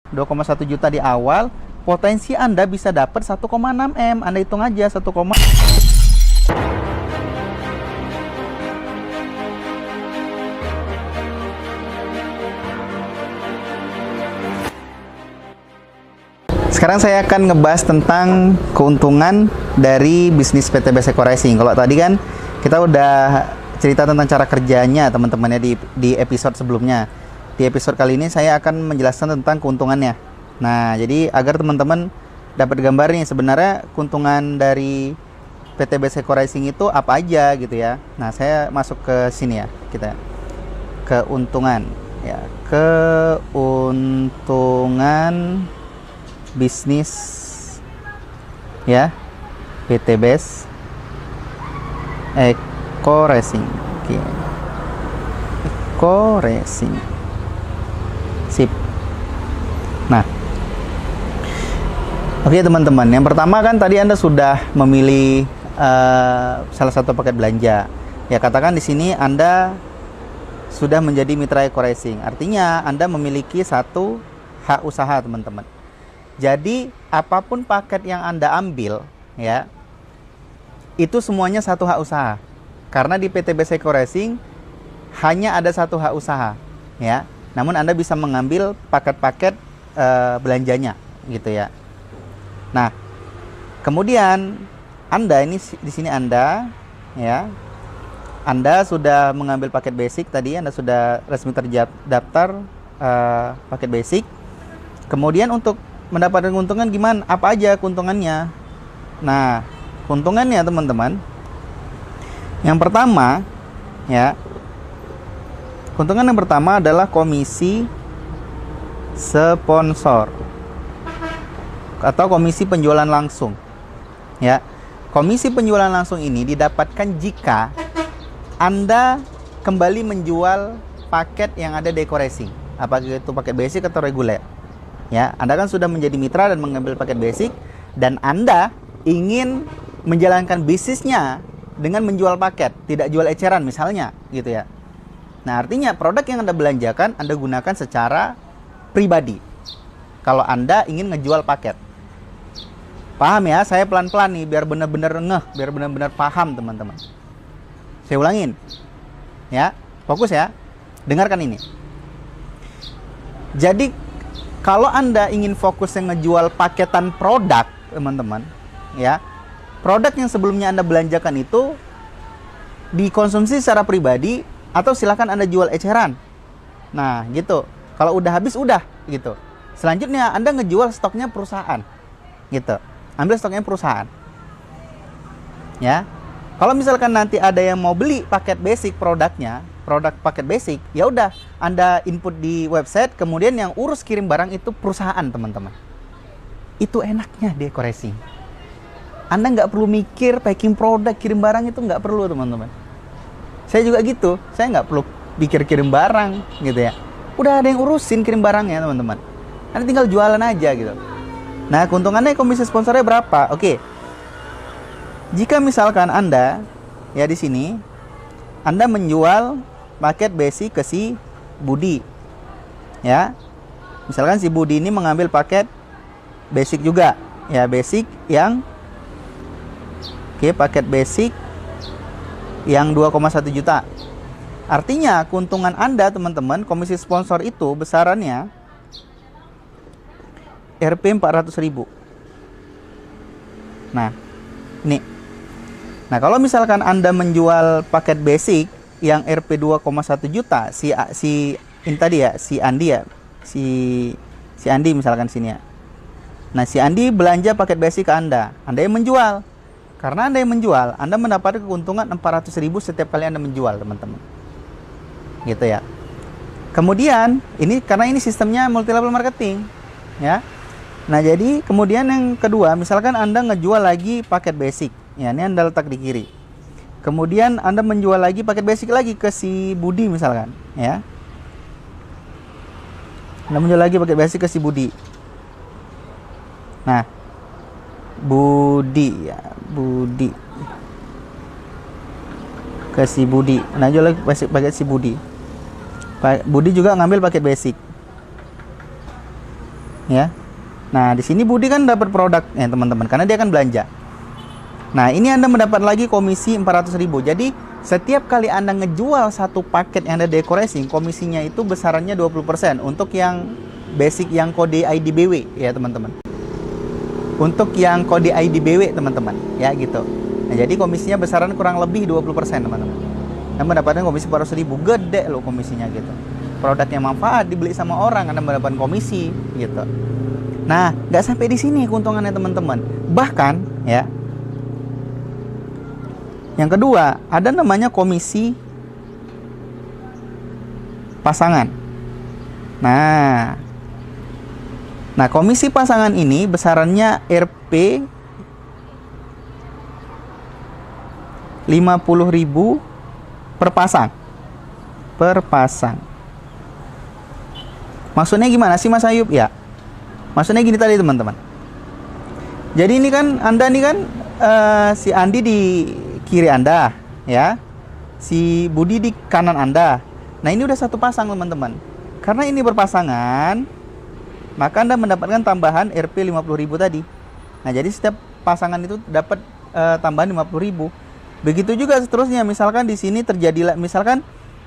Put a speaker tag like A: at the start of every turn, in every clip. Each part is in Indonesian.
A: 2,1 juta di awal, potensi Anda bisa dapat 1,6 M. Anda hitung aja 1, sekarang saya akan ngebahas tentang keuntungan dari bisnis PTBS Eco Racing. Kalau tadi kan kita udah cerita tentang cara kerjanya teman-temannya di episode sebelumnya. Di episode kali ini saya akan menjelaskan tentang keuntungannya. Nah, jadi agar teman-teman dapat gambar nih sebenarnya keuntungan dari PTBS Eco Racing itu apa aja gitu ya. Nah, saya masuk ke sini ya, kita keuntungan ya, keuntungan bisnis ya PTBS Eco Racing. Oke. Eco Racing. Sip. Nah, oke teman-teman, yang pertama kan tadi Anda sudah memilih salah satu paket belanja. Ya, katakan di sini Anda sudah menjadi mitra Eco Racing. Artinya Anda memiliki satu hak usaha, teman-teman. Jadi apapun paket yang Anda ambil ya, itu semuanya satu hak usaha. Karena di PTBS Eco Racing hanya ada satu hak usaha ya. Namun Anda bisa mengambil paket-paket belanjanya gitu ya. Nah, kemudian Anda ini di sini Anda ya, Anda sudah mengambil paket basic tadi, Anda sudah resmi terdaftar paket basic. Kemudian untuk mendapatkan keuntungan gimana? Apa aja keuntungannya? Nah, keuntungannya teman-teman, yang pertama ya, keuntungan yang pertama adalah komisi sponsor atau komisi penjualan langsung ya. Komisi penjualan langsung ini didapatkan jika Anda kembali menjual paket yang ada di Eco Racing, apakah itu paket basic atau reguler. Ya, Anda kan sudah menjadi mitra dan mengambil paket basic, dan Anda ingin menjalankan bisnisnya dengan menjual paket, tidak jual eceran misalnya, gitu ya. Nah, artinya produk yang Anda belanjakan, Anda gunakan secara pribadi. Kalau Anda ingin ngejual paket. Paham ya? Saya pelan-pelan nih, biar benar-benar ngeh, biar benar-benar paham teman-teman. Saya ulangin. Ya, fokus ya. Dengarkan ini. Jadi, kalau Anda ingin fokus yang ngejual paketan produk, teman-teman, ya, produk yang sebelumnya Anda belanjakan itu dikonsumsi secara pribadi atau silakan Anda jual eceran. Nah, gitu. Kalau udah habis, udah, gitu. Selanjutnya Anda ngejual stoknya perusahaan, gitu. Ambil stoknya perusahaan. Ya. Kalau misalkan nanti ada yang mau beli paket basic produknya, produk paket basic, ya udah Anda input di website, kemudian yang urus kirim barang itu perusahaan, teman-teman. Itu enaknya di Eco Racing. Anda nggak perlu mikir packing produk, kirim barang, itu nggak perlu, teman-teman. Saya juga gitu, saya nggak perlu pikir kirim barang, gitu ya. Udah ada yang urusin kirim barangnya, teman-teman. Anda tinggal jualan aja, gitu. Nah, keuntungannya komisi sponsornya berapa? Oke. Jika misalkan Anda, ya di sini, Anda menjual paket basic ke si Budi, ya. Misalkan si Budi ini mengambil paket basic juga, ya, basic yang, oke, paket basic yang 2,1 juta. Artinya keuntungan Anda, teman-teman, komisi sponsor itu besarannya Rp 400.000. Nah, ini. Nah, kalau misalkan Anda menjual paket basic yang Rp 2,1 juta, si ini tadi ya, si Andi ya, si Andi misalkan sini ya. Nah, si Andi belanja paket basic ke Anda yang menjual. Karena Anda yang menjual, Anda mendapatkan keuntungan 400.000 setiap kali Anda menjual, teman-teman. Gitu ya. Kemudian, ini karena ini sistemnya multi level marketing, ya. Nah, jadi kemudian yang kedua, misalkan Anda ngejual lagi paket basic. Ya, ini Anda letak di kiri. Kemudian Anda menjual lagi paket basic lagi ke si Budi misalkan, ya. Anda menjual lagi paket basic ke si Budi. Nah, Budi ya, Budi. Ke si Budi. Anda jual lagi paket si Budi. Budi juga ngambil paket basic. ya. Nah, di sini Budi kan dapat produk ya teman-teman, karena dia kan belanja. Nah, ini Anda mendapat lagi komisi 400.000. Jadi, setiap kali Anda ngejual satu paket yang ada decoration, komisinya itu besarannya 20% untuk yang basic yang kode ID BW ya teman-teman. Untuk yang kode ID BW teman-teman, ya gitu. Nah, jadi komisinya besaran kurang lebih 20% teman-teman. Anda mendapatkan komisi 400.000, gede loh komisinya gitu. Produknya manfaat, dibeli sama orang, Anda mendapatkan komisi gitu. Nah, nggak sampai di sini keuntungannya teman-teman. Bahkan ya, yang kedua, ada namanya komisi pasangan. Nah, komisi pasangan ini besarannya Rp 50.000 per pasang. Per pasang. Maksudnya gimana sih Mas Ayub? Ya, maksudnya gini tadi teman-teman. Jadi ini kan Anda nih kan si Andi di kiri Anda, ya. Si Budi di kanan Anda. Nah, ini udah satu pasang, teman-teman. Karena ini berpasangan, maka Anda mendapatkan tambahan Rp 50.000 tadi. Nah, jadi setiap pasangan itu dapat tambahan 50.000. Begitu juga seterusnya. Misalkan di sini terjadi misalkan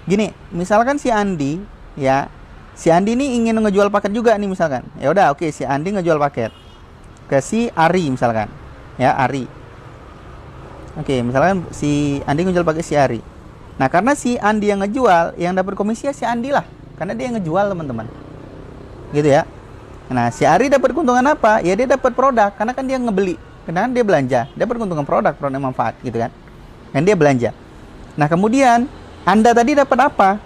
A: gini, misalkan si Andi, ya. Si Andi ini ingin ngejual paket juga nih misalkan. Ya udah, oke, si Andi ngejual paket ke si Ari misalkan. Ya, Ari. Oke, misalkan si Andi ngejual pakai si Ari. Nah, karena si Andi yang ngejual, yang dapat komisi ya si Andi lah. Karena dia yang ngejual, teman-teman. Gitu ya. Nah, si Ari dapat keuntungan apa? Ya dia dapat produk, karena kan dia ngebeli. Karena kan dia belanja, dapat keuntungan produk yang manfaat, gitu kan. Dan dia belanja. Nah, kemudian Anda tadi dapat apa?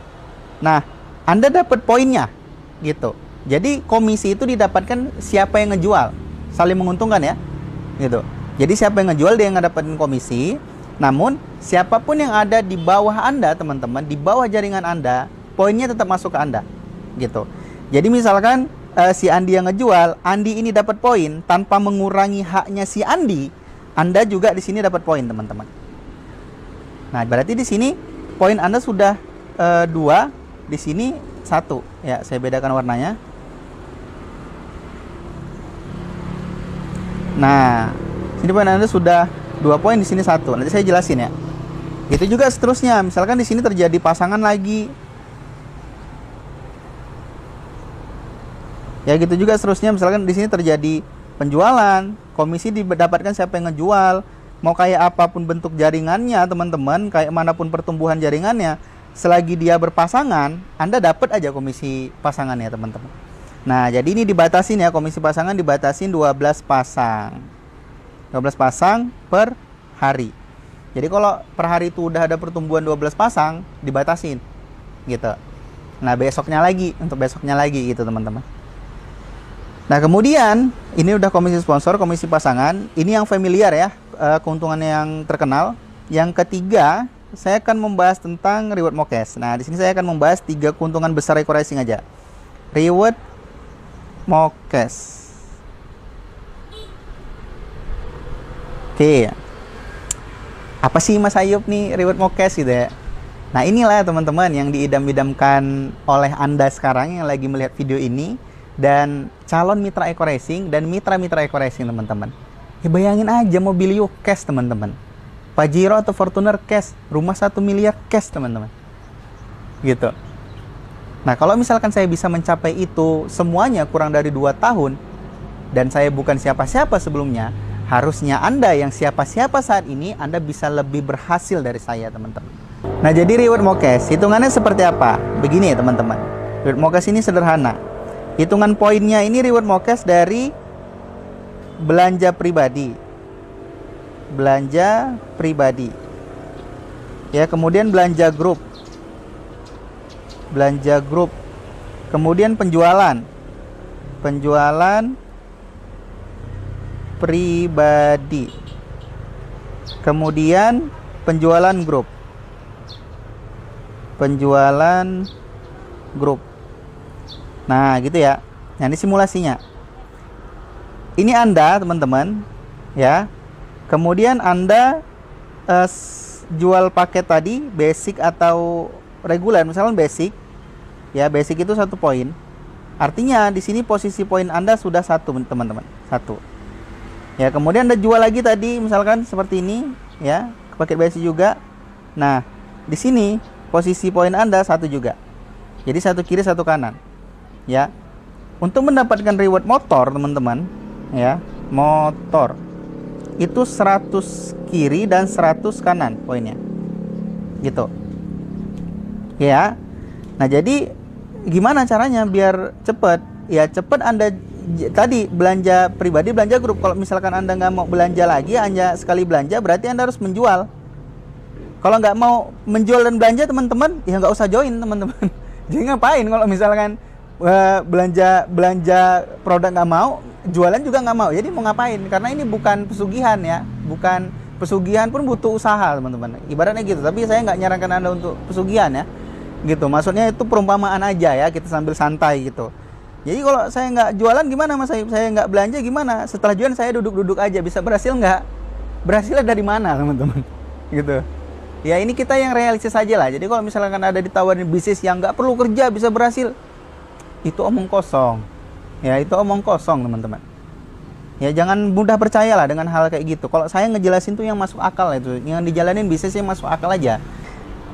A: Nah, Anda dapat poinnya, gitu. Jadi komisi itu didapatkan siapa yang ngejual. Saling menguntungkan ya. Gitu. Jadi siapa yang ngejual dia yang dapetin komisi. Namun siapapun yang ada di bawah Anda teman-teman, di bawah jaringan Anda, poinnya tetap masuk ke Anda gitu. Jadi misalkan si Andi yang ngejual, Andi ini dapat poin tanpa mengurangi haknya si Andi, Anda juga di sini dapat poin teman-teman. Nah, berarti di sini poin Anda sudah 2, di sini 1 ya. Saya bedakan warnanya. Nah, sini poin Anda sudah 2 poin, di sini 1. Nanti saya jelasin ya. Gitu juga seterusnya. Misalkan di sini terjadi pasangan lagi. Ya gitu juga seterusnya. Misalkan di sini terjadi penjualan, komisi didapatkan siapa yang ngejual. Mau kayak apapun bentuk jaringannya, teman-teman, kayak manapun pertumbuhan jaringannya, selagi dia berpasangan, Anda dapat aja komisi pasangannya, teman-teman. Nah, jadi ini dibatasin ya, komisi pasangan dibatasin 12 pasang. 12 pasang per hari. Jadi kalau per hari itu udah ada pertumbuhan 12 pasang, dibatasin. Gitu. Nah, besoknya lagi, untuk besoknya lagi gitu, teman-teman. Nah, kemudian ini udah komisi sponsor, komisi pasangan. Ini yang familiar ya, keuntungan yang terkenal. Yang ketiga, saya akan membahas tentang reward Mokes. Nah, di sini saya akan membahas 3 keuntungan besar Eco Racing aja. Reward Mokes. Oke. Apa sih Mas Ayub nih reward Mokes gitu ya? Nah, inilah teman-teman yang diidam-idamkan oleh Anda sekarang yang lagi melihat video ini dan calon mitra Eco Racing dan mitra-mitra Eco Racing, teman-teman. Ya bayangin aja Mobilio cash, teman-teman. Pajero atau Fortuner cash, rumah 1 miliar cash, teman-teman. Gitu. Nah, kalau misalkan saya bisa mencapai itu semuanya kurang dari 2 tahun dan saya bukan siapa-siapa sebelumnya, harusnya Anda yang siapa-siapa saat ini, Anda bisa lebih berhasil dari saya, teman-teman. Nah, jadi reward Mokes, hitungannya seperti apa? Begini ya, teman-teman. Reward Mokes ini sederhana. Hitungan poinnya ini reward Mokes dari belanja pribadi. Belanja pribadi. Ya, kemudian belanja grup. Belanja grup. Kemudian penjualan. Penjualan pribadi. Kemudian penjualan grup. Penjualan grup. Nah, gitu ya. Nah, ini simulasinya. Ini Anda, teman-teman, ya. Kemudian Anda jual paket tadi, basic atau reguler. Misalkan basic. Ya, basic itu 1 poin. Artinya di sini posisi poin Anda sudah 1, teman-teman. 1. Ya, kemudian Anda jual lagi tadi misalkan seperti ini, ya, paket basic juga. Nah, di sini posisi poin Anda 1 juga. Jadi 1 kiri 1 kanan. Ya. Untuk mendapatkan reward motor, teman-teman, ya, motor itu 100 kiri dan 100 kanan poinnya. Gitu. Ya. Nah, jadi gimana caranya biar cepat? Ya, cepat Anda tadi belanja pribadi, belanja grup. Kalau misalkan Anda nggak mau belanja lagi, hanya sekali belanja, berarti Anda harus menjual. Kalau nggak mau menjual dan belanja, teman-teman, ya nggak usah join, teman-teman. Jadi ngapain kalau misalkan belanja produk nggak mau, jualan juga nggak mau. Jadi mau ngapain? Karena ini bukan pesugihan, ya, bukan pesugihan pun butuh usaha, teman-teman. Ibaratnya gitu. Tapi saya nggak nyarankan Anda untuk pesugihan, ya, gitu. Maksudnya itu perumpamaan aja, ya, kita sambil santai gitu. Jadi kalau saya nggak jualan gimana, Mas? Saya nggak belanja gimana? Setelah jualan saya duduk-duduk aja, bisa berhasil nggak? Berhasilnya dari mana, teman-teman? Gitu. Ya, ini kita yang realistis aja lah. Jadi kalau misalkan ada ditawarin bisnis yang nggak perlu kerja bisa berhasil, itu omong kosong. Ya, itu omong kosong, teman-teman. Ya, jangan mudah percaya lah dengan hal kayak gitu. Kalau saya ngejelasin tuh yang masuk akal itu, yang dijalanin bisnis yang masuk akal aja.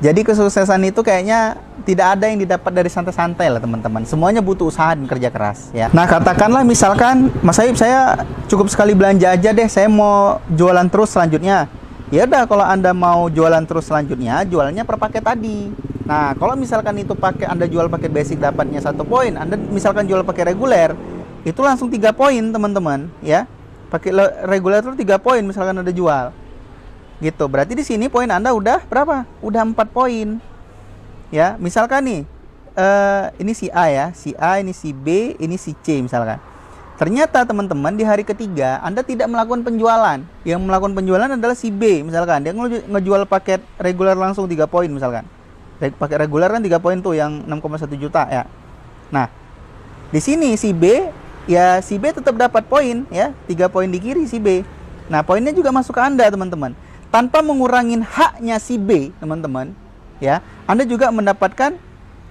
A: Jadi kesuksesan itu kayaknya tidak ada yang didapat dari santai-santai lah, teman-teman. Semuanya butuh usaha dan kerja keras, ya. Nah, katakanlah misalkan Mas Saib, saya cukup sekali belanja aja deh, saya mau jualan terus selanjutnya. Ya udah, kalau Anda mau jualan terus selanjutnya, jualannya per paket tadi. Nah, kalau misalkan itu pakai Anda jual paket basic dapatnya 1 poin, Anda misalkan jual pakai reguler, itu langsung 3 poin, teman-teman, ya. Pakai reguler itu 3 poin misalkan Anda jual. Gitu. Berarti di sini poin Anda udah berapa? Udah 4 poin. Ya, misalkan nih ini si A, ya, si A, ini si B, ini si C misalkan. Ternyata teman-teman di hari ketiga Anda tidak melakukan penjualan. Yang melakukan penjualan adalah si B misalkan. Dia ngejual paket reguler langsung 3 poin misalkan. Paket reguler kan 3 poin tuh yang 6,1 juta, ya. Nah, di sini si B, ya, si B tetap dapat poin, ya. 3 poin di kiri si B. Nah, poinnya juga masuk ke Anda, teman-teman. Tanpa mengurangin haknya si B, teman-teman, ya. Anda juga mendapatkan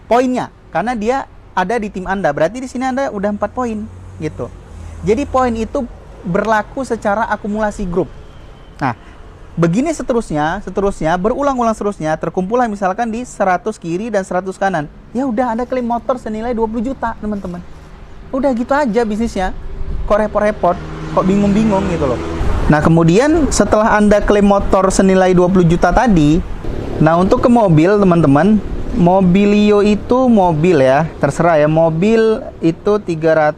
A: poinnya karena dia ada di tim Anda. Berarti di sini Anda udah 4 poin. Gitu. Jadi poin itu berlaku secara akumulasi grup. Nah, begini seterusnya berulang-ulang seterusnya, terkumpullah misalkan di 100 kiri dan 100 kanan. Ya udah, Anda klaim motor senilai 20 juta, teman-teman. Udah gitu aja bisnisnya. Kok repot-repot, kok bingung-bingung gitu loh. Nah, kemudian setelah Anda klaim motor senilai 20 juta tadi, nah untuk ke mobil, teman-teman, Mobilio itu mobil, ya, terserah ya, mobil itu 300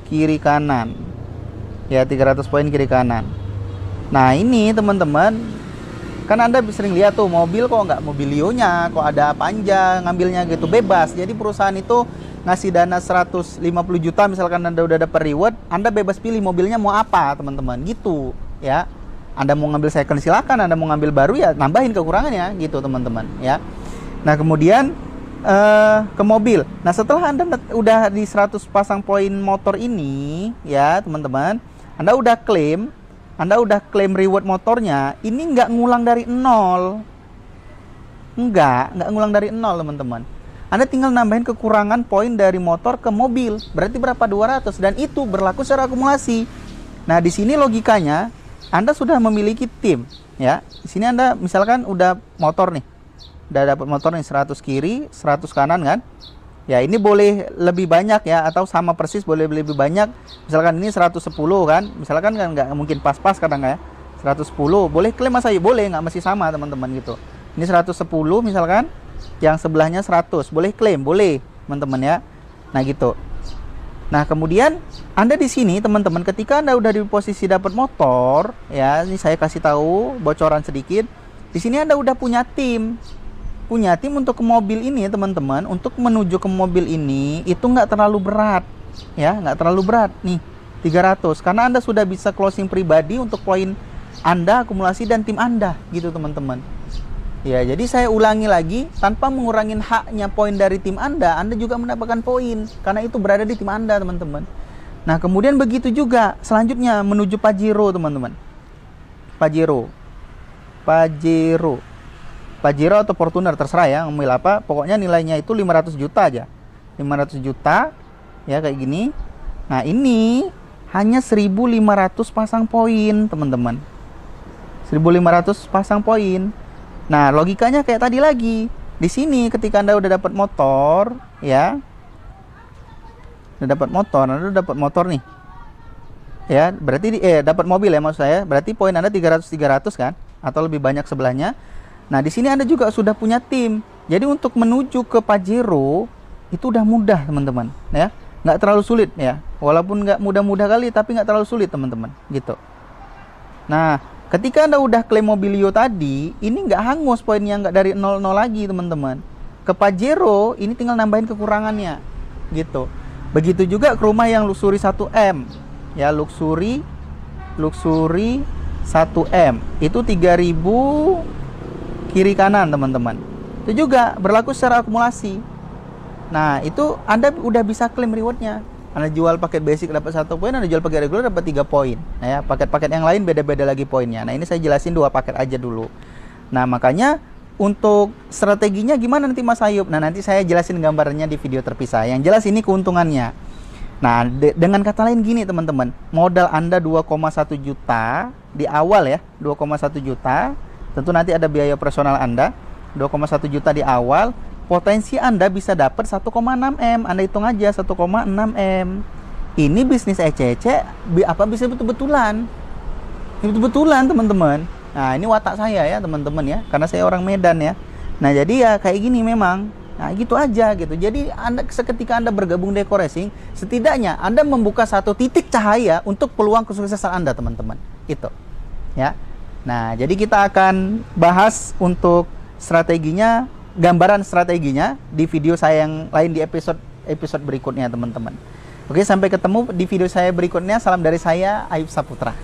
A: kiri kanan, ya, 300 poin kiri kanan. Nah, ini teman-teman, kan Anda sering lihat tuh mobil kok nggak Mobilionya, kok ada panjang ngambilnya gitu, bebas. Jadi perusahaan itu ngasih dana 150 juta misalkan Anda udah dapat reward, Anda bebas pilih mobilnya mau apa, teman-teman, gitu, ya. Anda mau ngambil second silakan, Anda mau ngambil baru ya nambahin kekurangannya gitu, teman-teman, ya. Nah, kemudian ke mobil. Nah, setelah Anda udah di 100 pasang poin motor ini, ya, teman-teman, Anda udah klaim reward motornya, ini nggak ngulang dari nol. Nggak ngulang dari nol, teman-teman. Anda tinggal nambahin kekurangan poin dari motor ke mobil. Berarti berapa? 200. Dan itu berlaku secara akumulasi. Nah, di sini logikanya, Anda sudah memiliki tim, ya. Di sini Anda misalkan udah motor nih. Udah dapat motor nih 100 kiri, 100 kanan kan. Ya, ini boleh lebih banyak, ya, atau sama persis boleh lebih banyak. Misalkan ini 110 kan. Misalkan kan nggak mungkin pas-pas kadang ya. 110 boleh klaim Mas Ayu, boleh, nggak mesti sama, teman-teman, gitu. Ini 110 misalkan, yang sebelahnya 100, boleh klaim, boleh, teman-teman, ya. Nah, gitu. Nah, kemudian Anda di sini, teman-teman, ketika Anda udah di posisi dapat motor, ya, ini saya kasih tahu bocoran sedikit. Di sini Anda udah punya tim untuk ke mobil ini, teman-teman. Untuk menuju ke mobil ini itu nggak terlalu berat, ya, nggak terlalu berat nih, 300, karena Anda sudah bisa closing pribadi untuk poin Anda, akumulasi, dan tim Anda, gitu, teman-teman. Ya, jadi saya ulangi lagi, tanpa mengurangin haknya poin dari tim Anda juga mendapatkan poin karena itu berada di tim Anda, teman-teman. Nah, kemudian begitu juga selanjutnya menuju Pajero, teman-teman. Pajero atau Fortuner, terserah ya, ngambil apa, pokoknya nilainya itu 500 juta aja. 500 juta, Ya, kayak gini. Nah, ini hanya 1.500 pasang poin, teman-teman. 1.500 pasang poin. Nah, logikanya kayak tadi lagi. Di sini ketika Anda udah dapat motor, ya. Anda dapat motor nih. Ya, berarti dapat mobil ya maksud saya. Berarti poin Anda 300 kan atau lebih banyak sebelahnya. Nah, di sini Anda juga sudah punya tim. Jadi untuk menuju ke Pajero itu udah mudah, teman-teman, ya. Nggak terlalu sulit ya. Walaupun nggak mudah-mudah kali, tapi nggak terlalu sulit, teman-teman, gitu. Nah, ketika Anda udah klaim Mobilio tadi, ini nggak hangus poinnya, nggak dari 00 lagi, teman-teman. Ke Pajero ini tinggal nambahin kekurangannya, gitu. Begitu juga ke rumah yang Luxury 1M. Ya, Luxury 1M itu 3.000 kiri kanan, teman-teman. Itu juga berlaku secara akumulasi. Nah, itu Anda udah bisa klaim rewardnya. Anda jual paket basic dapat 1 poin, Anda jual paket regular dapat 3 poin. Nah, ya, paket-paket yang lain beda-beda lagi poinnya. Nah, ini saya jelasin 2 paket aja dulu. Nah, makanya untuk strateginya gimana nanti Mas Ayub? Nah, nanti saya jelasin gambarnya di video terpisah. Yang jelas ini keuntungannya. Nah, dengan kata lain gini, teman-teman. Modal Anda 2,1 juta di awal ya, 2,1 juta. Tentu nanti ada biaya operasional Anda. 2,1 juta di awal. Potensi Anda bisa dapat 1,6 M. Anda hitung aja 1,6 M. Ini bisnis ece-ece apa bisa betul-betulan? Betul-betulan, teman-teman. Nah, ini watak saya ya, teman-teman ya. Karena saya orang Medan ya. Nah, jadi ya kayak gini memang. Nah, gitu aja gitu. Jadi Anda seketika Anda bergabung Deco Racing, setidaknya Anda membuka satu titik cahaya untuk peluang kesuksesan Anda, teman-teman. Itu. Ya. Nah, jadi kita akan bahas untuk strateginya, gambaran strateginya di video saya yang lain di episode berikutnya, teman-teman. Oke, sampai ketemu di video saya berikutnya. Salam dari saya, Ayub Saputra.